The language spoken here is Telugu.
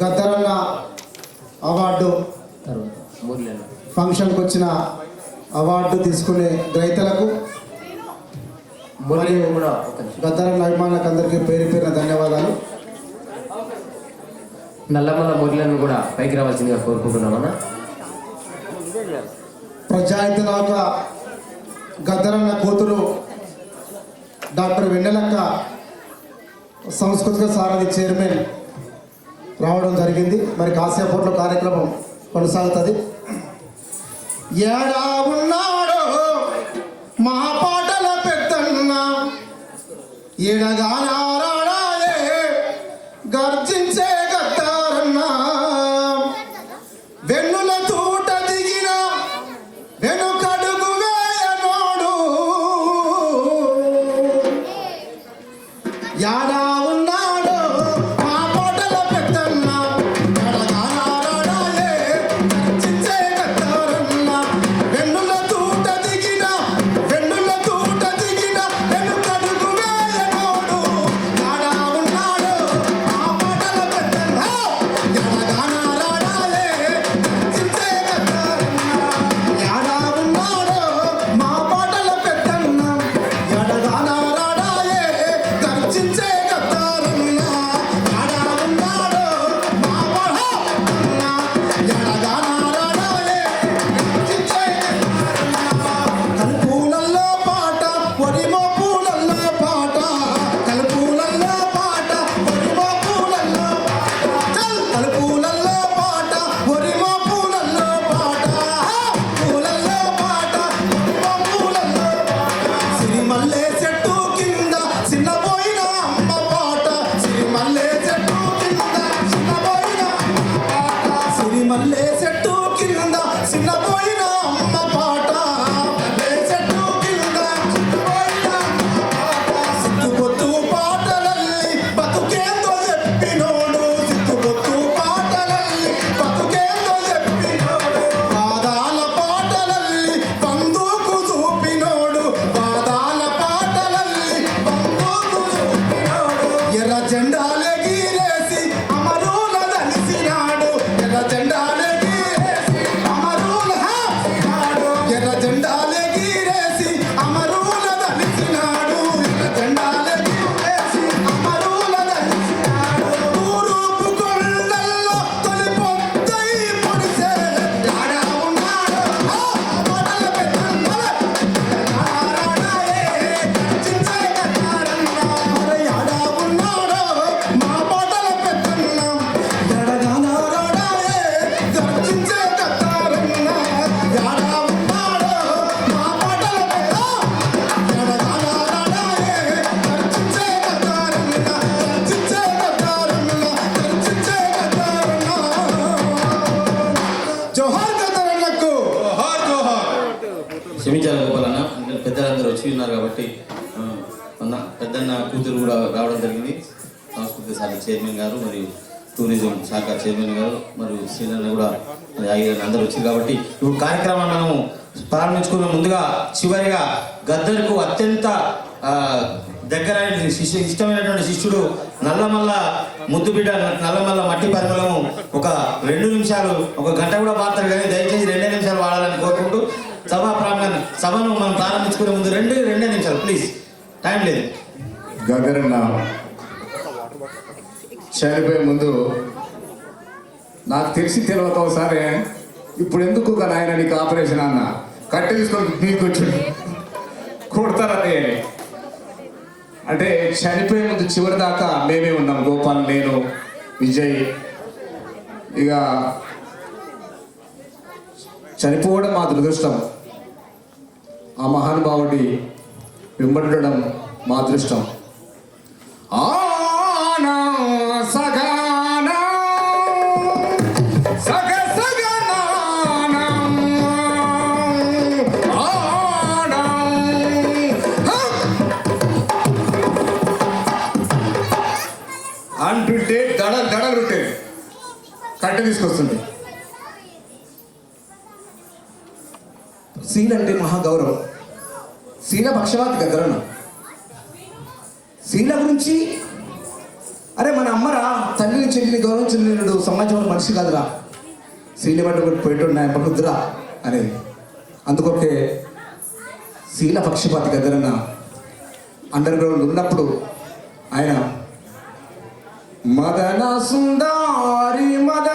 గద్దరన్న అవార్డు ఫంక్షన్కి వచ్చిన అవార్డు తీసుకునే రైతులకు మరియు గద్దరన్న అభిమానులకు అందరికీ పేరు పేరున ధన్యవాదాలు. నల్లమల్ల మురళిని కూడా పైకి రావాల్సిందిగా కోరుకుంటున్నామన్నా. పంచాయతీరాజ్ గద్దరన్న కూతురు డాక్టర్ వెన్నెలక్క సాంస్కృతిక సారథి చైర్మన్ రావడం జరిగింది. మరి కాసేపట్లో కార్యక్రమం కొనసాగుతుంది. ఏడా ఉన్నాడో మా పాటల పెద్దన్న ఏడగానారాడే గర్జించే గద్దరన్న వెన్నుల తూట దిగిన వెనుకడుగు వేయనోడు యాడా ఉన్నాడో మా పాటల పెద్దన్న ఎడగానారాడే గర్జించే గద్దరన్న వెన్నుల తూట దిగిన వెనుకడుగు వేయనోడు యాడా ఉన్నాడో మా పాటల పెద్దన్న ఎడగానారాడే గర్జించే గద్దరన్న యాడా ఉన్నాడో మా పాటల పెద్దన్న ఎడగానారాడే గర్జించే గద్దరన్న యాడా ఉన్నాడో మా పాటల ఎడగానారాడే గర్జించే కలుపులల్లో పాట ఒడిమో పూలల్లో పాట కలుపులల్లో పాట ఒడిమో పూలల్లో కలుపులల్లో పాట ఒడిమో పూలల్లో పాట పూలల్లో పాట ఒడిమో పూలల్లో సిరిమల్లె చెట్టు కింద చిన్నపోయిన అమ్మ పాట సిరిమల్లె చెట్టు కింద చిన్నపోయిన సిరిమల్లె చెట్టు కింద చిన్నపోయిన అమ్మ పాట మల్లె చెట్టు కింద చిన్నపోయిన సిట్టుబొత్తు పాటలల్లి బతుకేందో చెప్పినోడు సిట్టుబొత్తు పాటలల్లి బతుకేందో చెప్పినోడు పాదాల పాటలల్లి బందూకు చూపినోడు పాదాల పాటలల్లి బందూకు చూపినోడు ఎర్ర జెండాలెగిరేసి అమరుల దలిసినాడు ఎర్ర జెండాలెగిరేసి అమరుల ఎర్ర జెండాలెగిరేసి అమరుల దలిసినాడు ఎర్ర జెండాలెగిరేసి అమరుల దలిసినాడు తూర్పు కొండల్లో తొలి పొద్దై పొడిసే యాడా ఉన్నాడో పాటల పెద్దన్న ఎడగానారాడే గర్జించే గద్దరన్న యాడా ఉన్నాడో మా పాటల పెద్దన్న ఎడగానారాడే గర్జించే గద్దరన్న యాడా ఉన్నాడో మా పాటల పెద్దన్న ఎడగానారాడే గర్జించే గద్దరన్న గర్జించే గద్దరన్న జోహార్ గద్దరన్నకు క్షమించాలి గోపాలన్న, పెద్దలందరూ వచ్చి ఉన్నారు కాబట్టి అన్న పెద్దన్న కూతురు కూడా రావడం జరిగింది. సాంస్కృతిక శాఖ చైర్మన్ గారు మరియు టూరిజం శాఖ చైర్మన్ గారు మరియు శ్రీనన్న కూడా మరి అందరూ వచ్చారు కాబట్టి ఇప్పుడు కార్యక్రమం మనము ప్రారంభించుకున్న ముందుగా చివరిగా గద్దర్కు అత్యంత దగ్గరైన ఇష్టమైనటువంటి శిష్యుడు నల్లమల్ల ముద్దుబిడ్డ నల్లమల్ల మట్టి పరిమళము ఒక 2 నిమిషాలు, ఒక గంట కూడా పాడతారు కానీ దయచేసి 2 నిమిషాలు వాడాలని కోరుకుంటూ సభను మనం ప్రారంభించుకునే ముందు 2 నిమిషాలు ప్లీజ్, టైం లేదు. గద్దరన్న చనిపోయే ముందు నాకు తెలిసి తెలియక ఒకసారి ఇప్పుడు ఎందుకు నాయన నీకు ఆపరేషన్ అన్న కట్టె తీసుకొని నీకు వచ్చి కొడతారని అంటే చనిపోయే ముందు చివరి దాకా మేమే ఉన్నాం. గోపాల్, నేను, విజయ్. ఇక చనిపోవడం మా దురదృష్టం, ఆ మహానుభావుడి వెంబడడం మా అదృష్టం. అంటుంటే దడలుంటే కట్టె తీసుకొస్తుంది. శీల అంటే మహాగౌరవం. శీల పక్షవాతి గద్దరన్న. శీల గురించి అరే మన అమ్మరా తల్లి అక్కని చెల్లిని గౌరవించిన సమాజంలో మనిషి కాదురా, శీల పట్టుకుని పోయేటోడు నా పట్టుద్దురా అనేది. అందుకొకే శీల పక్షపాతి గద్దరన్న అండర్ గ్రౌండ్ ఉన్నప్పుడు ఆయన మదన సుందారి మదన